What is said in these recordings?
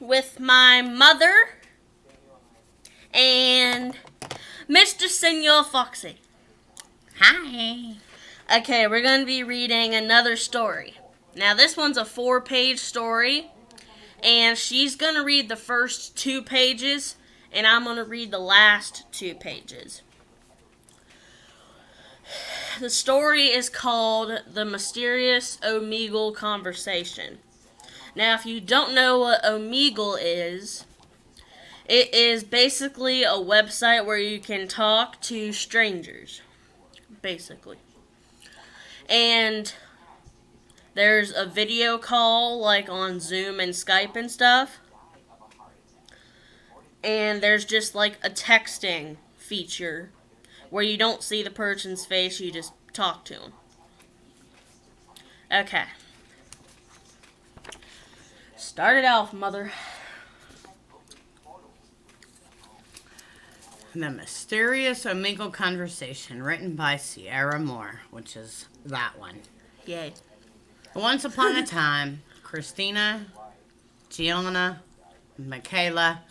with my mother and Mr. Senor Foxy. Hi. Okay, we're going to be reading another story. Now, this one's a 4-page story, and she's going to read the first 2 pages, and I'm going to read the last 2 pages. The story is called The Mysterious Omegle Conversation. Now, if you don't know what Omegle is, it is basically a website where you can talk to strangers, basically. And there's a video call, like on Zoom and Skype and stuff. And there's just like a texting feature where you don't see the person's face, you just talk to them. Okay. Start it off, mother. The Mysterious Omegle Conversation, written by Sierra Moore, which is that one. Yay. Once upon a time, Christina, Gianna, Michaela,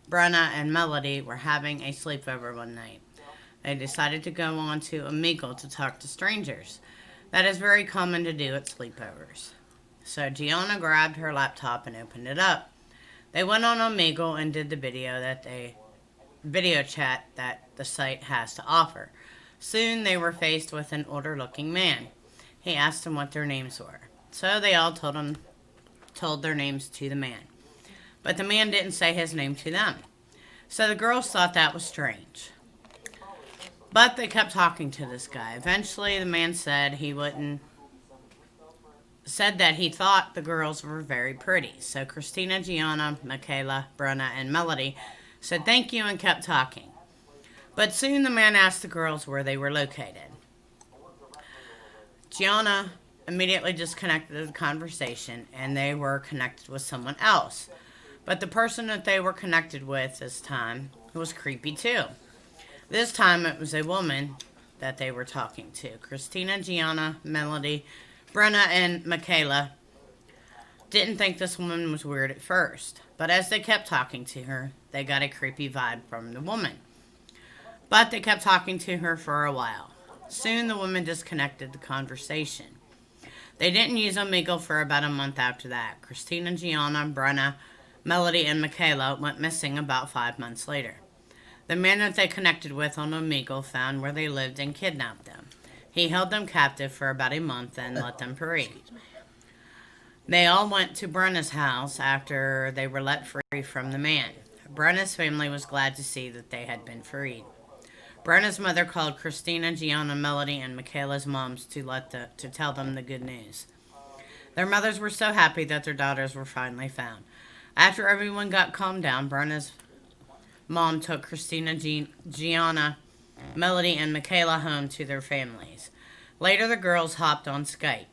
Brenna, and Melody were having a sleepover one night. They decided to go on to Omegle to talk to strangers. That is very common to do at sleepovers. So Gianna grabbed her laptop and opened it up. They went on Omegle and did the video chat that the site has to offer. Soon they were faced with an older-looking man. He asked them what their names were. So they all told their names to the man. But the man didn't say his name to them. So the girls thought that was strange. But they kept talking to this guy. Eventually the man said that he thought the girls were very pretty. So Christina, Gianna, Michaela, Brenna, and Melody said thank you and kept talking. But soon the man asked the girls where they were located. Gianna immediately disconnected the conversation and they were connected with someone else. But the person that they were connected with this time was creepy too. This time it was a woman that they were talking to. Christina, Gianna, Melody, Brenna, and Michaela didn't think this woman was weird at first. But as they kept talking to her, they got a creepy vibe from the woman. But they kept talking to her for a while. Soon the woman disconnected the conversation. They didn't use Omegle for about a month after that. Christina, Gianna, Brenna, Melody, and Michaela went missing about 5 months later. The man that they connected with on Omegle found where they lived and kidnapped them. He held them captive for about a month and let them free. They all went to Brenna's house after they were let free from the man. Brenna's family was glad to see that they had been freed. Brenna's mother called Christina, Gianna, Melody, and Michaela's moms to tell them the good news. Their mothers were so happy that their daughters were finally found. After everyone got calmed down, Brenna's mom took Christina, Gianna, Melody, and Michaela home to their families. Later, the girls hopped on Skype.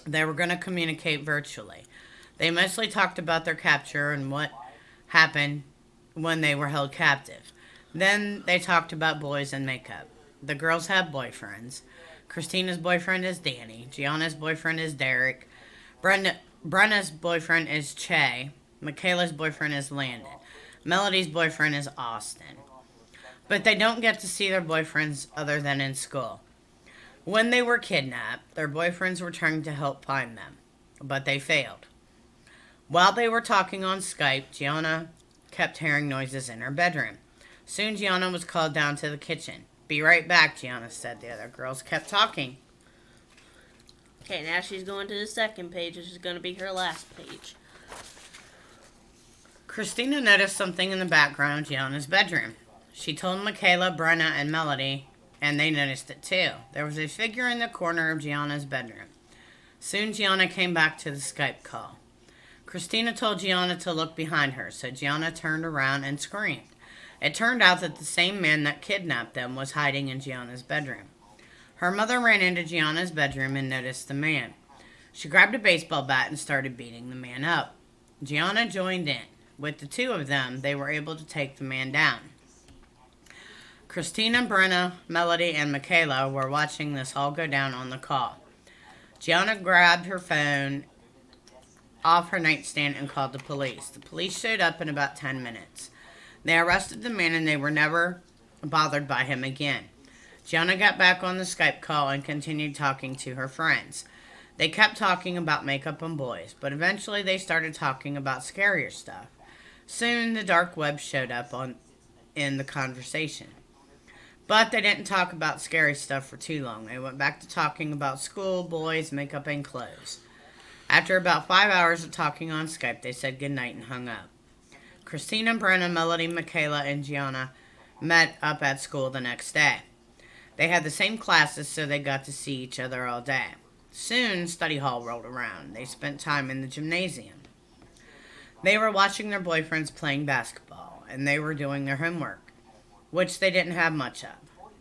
They were going to communicate virtually. They mostly talked about their capture and what happened when they were held captive. Then they talked about boys and makeup. The girls have boyfriends. Christina's boyfriend is Danny. Gianna's boyfriend is Derek. Brenna's boyfriend is Che. Michaela's boyfriend is Landon. Melody's boyfriend is Austin. But they don't get to see their boyfriends other than in school. When they were kidnapped, their boyfriends were trying to help find them, but they failed. While they were talking on Skype, Gianna kept hearing noises in her bedroom. Soon Gianna was called down to the kitchen. Be right back, Gianna said. The other girls kept talking. Okay, now she's going to the second page, which is going to be her last page. Christina noticed something in the background of Gianna's bedroom. She told Michaela, Brenna, and Melody, and they noticed it too. There was a figure in the corner of Gianna's bedroom. Soon Gianna came back to the Skype call. Christina told Gianna to look behind her, so Gianna turned around and screamed. It turned out that the same man that kidnapped them was hiding in Gianna's bedroom. Her mother ran into Gianna's bedroom and noticed the man. She grabbed a baseball bat and started beating the man up. Gianna joined in. With the two of them, they were able to take the man down. Christina, Brenna, Melody, and Michaela were watching this all go down on the call. Gianna grabbed her phone off her nightstand and called the police. The police showed up in about 10 minutes. They arrested the man and they were never bothered by him again. Gianna got back on the Skype call and continued talking to her friends. They kept talking about makeup and boys, but eventually they started talking about scarier stuff. Soon the dark web showed up in the conversation. But they didn't talk about scary stuff for too long. They went back to talking about school, boys, makeup, and clothes. After about 5 hours of talking on Skype, they said goodnight and hung up. Christina, Brenna, Melody, Michaela, and Gianna met up at school the next day. They had the same classes, so they got to see each other all day. Soon, study hall rolled around. They spent time in the gymnasium. They were watching their boyfriends playing basketball, and they were doing their homework, which they didn't have much of.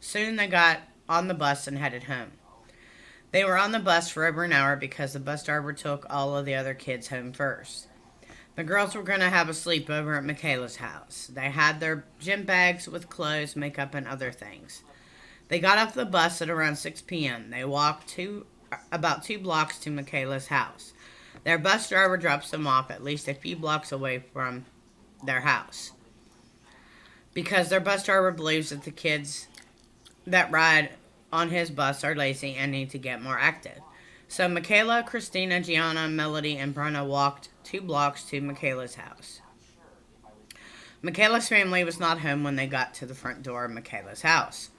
Soon they got on the bus and headed home. They were on the bus for over an hour because the bus driver took all of the other kids home first. The girls were going to have a sleepover at Michaela's house. They had their gym bags with clothes, makeup, and other things. They got off the bus at around 6 p.m. They walked about 2 blocks to Michaela's house. Their bus driver drops them off at least a few blocks away from their house, because their bus driver believes that the kids that ride on his bus are lazy and need to get more active. So Michaela, Christina, Gianna, Melody, and Brenna walked 2 blocks to Michaela's house. Michaela's family was not home when they got to the front door of Michaela's house.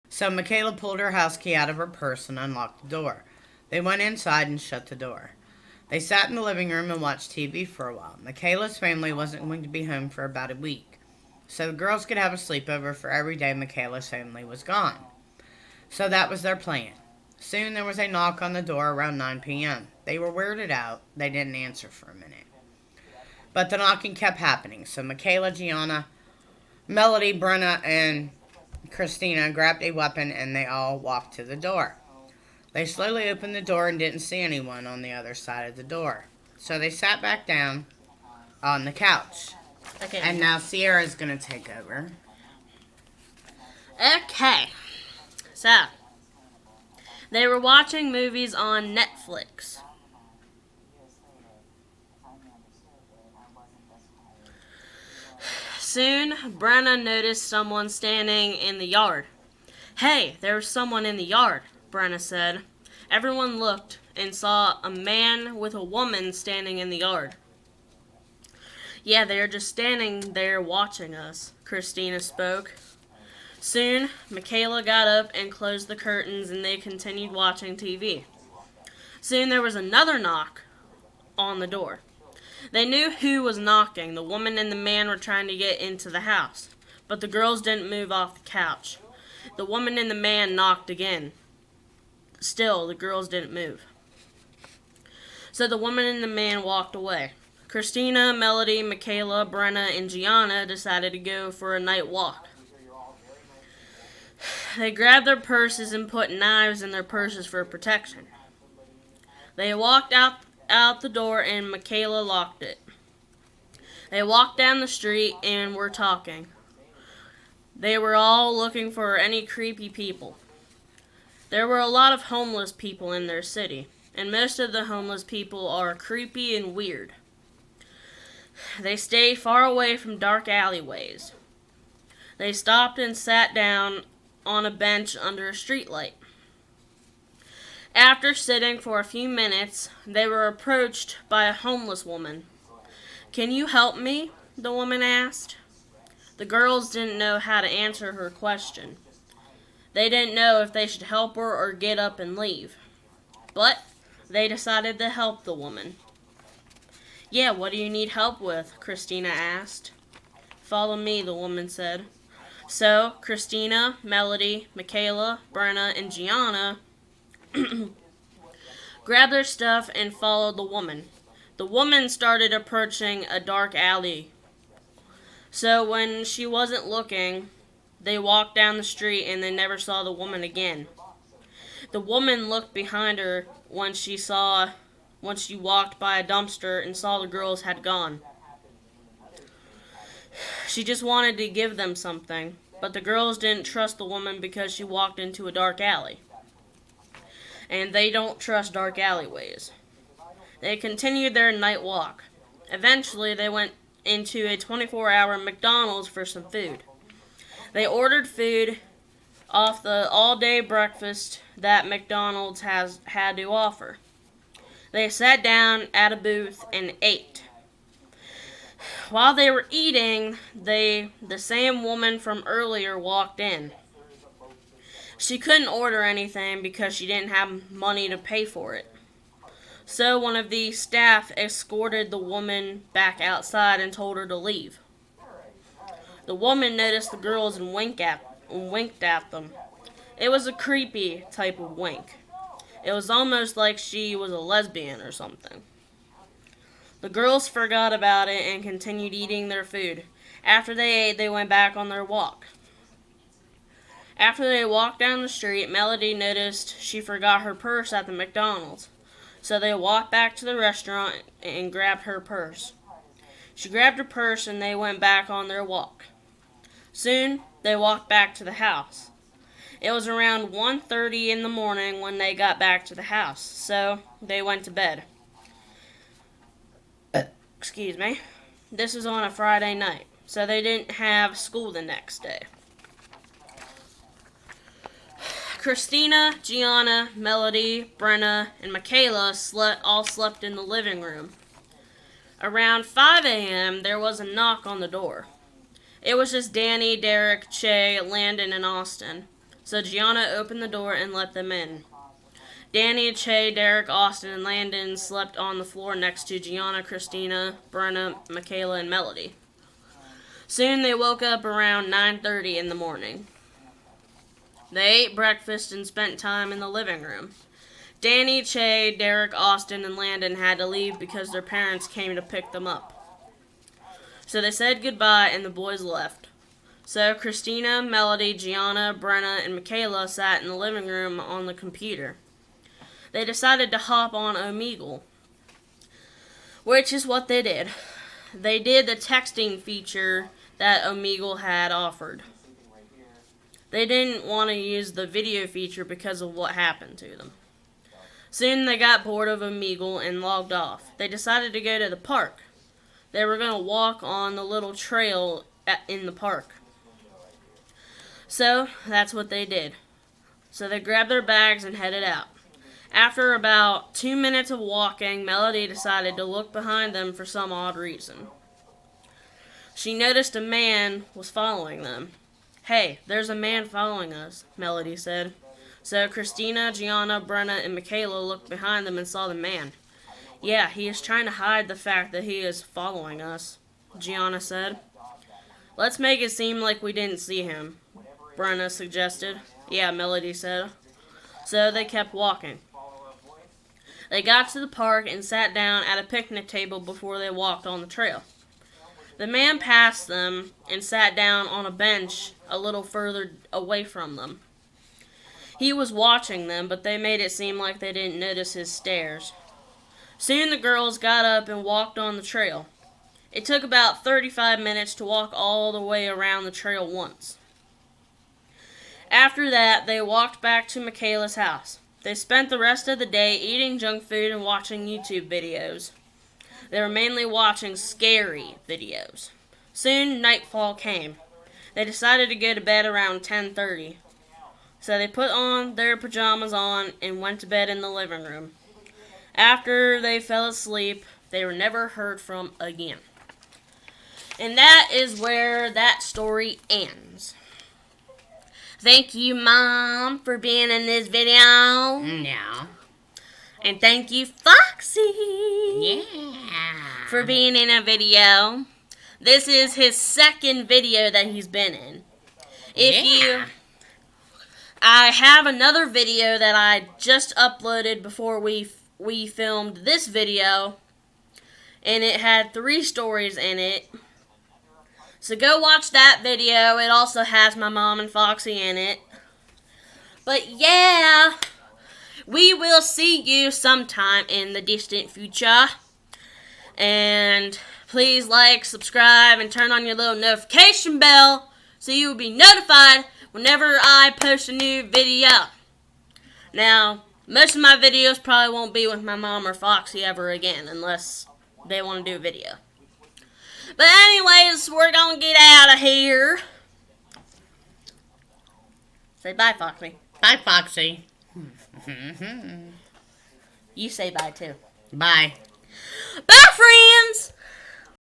So Michaela pulled her house key out of her purse and unlocked the door. They went inside and shut the door. They sat in the living room and watched TV for a while. Michaela's family wasn't going to be home for about a week, so the girls could have a sleepover for every day Michaela's family was gone. So that was their plan. Soon there was a knock on the door around 9 p.m. They were weirded out. They didn't answer for a minute. But the knocking kept happening, so Michaela, Gianna, Melody, Brenna, and Christina grabbed a weapon and they all walked to the door. They slowly opened the door and didn't see anyone on the other side of the door. So they sat back down on the couch. Okay. And now Sierra's going to take over. Okay. So, they were watching movies on Netflix. Soon, Brenna noticed someone standing in the yard. "Hey, there was someone in the yard," Brenna said. Everyone looked and saw a man with a woman standing in the yard. "Yeah, they're just standing there watching us," Christina spoke. Soon, Michaela got up and closed the curtains and they continued watching TV. Soon there was another knock on the door. They knew who was knocking. The woman and the man were trying to get into the house, but the girls didn't move off the couch. The woman and the man knocked again. Still, the girls didn't move. So the woman and the man walked away. Christina, Melody, Michaela, Brenna, and Gianna decided to go for a night walk. They grabbed their purses and put knives in their purses for protection. They walked out the door and Michaela locked it. They walked down the street and were talking. They were all looking for any creepy people. There were a lot of homeless people in their city, and most of the homeless people are creepy and weird. They stay far away from dark alleyways. They stopped and sat down on a bench under a streetlight. After sitting for a few minutes, they were approached by a homeless woman. "Can you help me?" the woman asked. The girls didn't know how to answer her question. They didn't know if they should help her or get up and leave. But they decided to help the woman. "Yeah, what do you need help with?" Christina asked. "Follow me," the woman said. So, Christina, Melody, Michaela, Brenna, and Gianna grabbed their stuff and followed the woman. The woman started approaching a dark alley. So when she wasn't looking, they walked down the street and they never saw the woman again. The woman looked behind her when she walked by a dumpster and saw the girls had gone. She just wanted to give them something, but the girls didn't trust the woman because she walked into a dark alley. And they don't trust dark alleyways. They continued their night walk. Eventually, they went into a 24-hour McDonald's for some food. They ordered food off the all-day breakfast that McDonald's had to offer. They sat down at a booth and ate. While they were eating, the same woman from earlier walked in. She couldn't order anything because she didn't have money to pay for it. So one of the staff escorted the woman back outside and told her to leave. The woman noticed the girls and winked at them. It was a creepy type of wink. It was almost like she was a lesbian or something. The girls forgot about it and continued eating their food. After they ate, they went back on their walk. After they walked down the street, Melody noticed she forgot her purse at the McDonald's. So they walked back to the restaurant and grabbed her purse. She grabbed her purse and they went back on their walk. Soon, they walked back to the house. It was around 1:30 in the morning when they got back to the house, so they went to bed. Excuse me. This was on a Friday night, so they didn't have school the next day. Christina, Gianna, Melody, Brenna, and Michaela all slept in the living room. Around 5 a.m., there was a knock on the door. It was just Danny, Derek, Che, Landon, and Austin. So Gianna opened the door and let them in. Danny, Che, Derek, Austin, and Landon slept on the floor next to Gianna, Christina, Brenna, Michaela, and Melody. Soon they woke up around 9:30 in the morning. They ate breakfast and spent time in the living room. Danny, Che, Derek, Austin, and Landon had to leave because their parents came to pick them up. So they said goodbye and the boys left. So Christina, Melody, Gianna, Brenna, and Michaela sat in the living room on the computer. They decided to hop on Omegle, which is what they did. They did the texting feature that Omegle had offered. They didn't want to use the video feature because of what happened to them. Soon they got bored of Omegle and logged off. They decided to go to the park. They were going to walk on the little trail in the park. So that's what they did. So they grabbed their bags and headed out. After about 2 minutes of walking, Melody decided to look behind them for some odd reason. She noticed a man was following them. "Hey, there's a man following us," Melody said. So Christina, Gianna, Brenna, and Michaela looked behind them and saw the man. "Yeah, he is trying to hide the fact that he is following us," Gianna said. "Let's make it seem like we didn't see him," Brenna suggested. "Yeah," Melody said. So they kept walking. They got to the park and sat down at a picnic table before they walked on the trail. The man passed them and sat down on a bench a little further away from them. He was watching them, but they made it seem like they didn't notice his stares. Soon the girls got up and walked on the trail. It took about 35 minutes to walk all the way around the trail once. After that, they walked back to Michaela's house. They spent the rest of the day eating junk food and watching YouTube videos. They were mainly watching scary videos. Soon, nightfall came. They decided to go to bed around 10:30. So they put on their pajamas and went to bed in the living room. After they fell asleep, they were never heard from again. And that is where that story ends. Thank you, Mom, for being in this video. Yeah. And thank you, Foxy. Yeah. For being in a video. This is his second video that he's been in. I have another video that I just uploaded before we filmed this video, and it had 3 stories in it. So go watch that video. It also has my mom and Foxy in it. But yeah, we will see you sometime in the distant future. And please like, subscribe, and turn on your little notification bell so you will be notified whenever I post a new video. Now, Most of my videos probably won't be with my mom or Foxy ever again unless they want to do a video. But anyways, we're going to get out of here. Say bye, Foxy. Bye, Foxy. You say bye, too. Bye.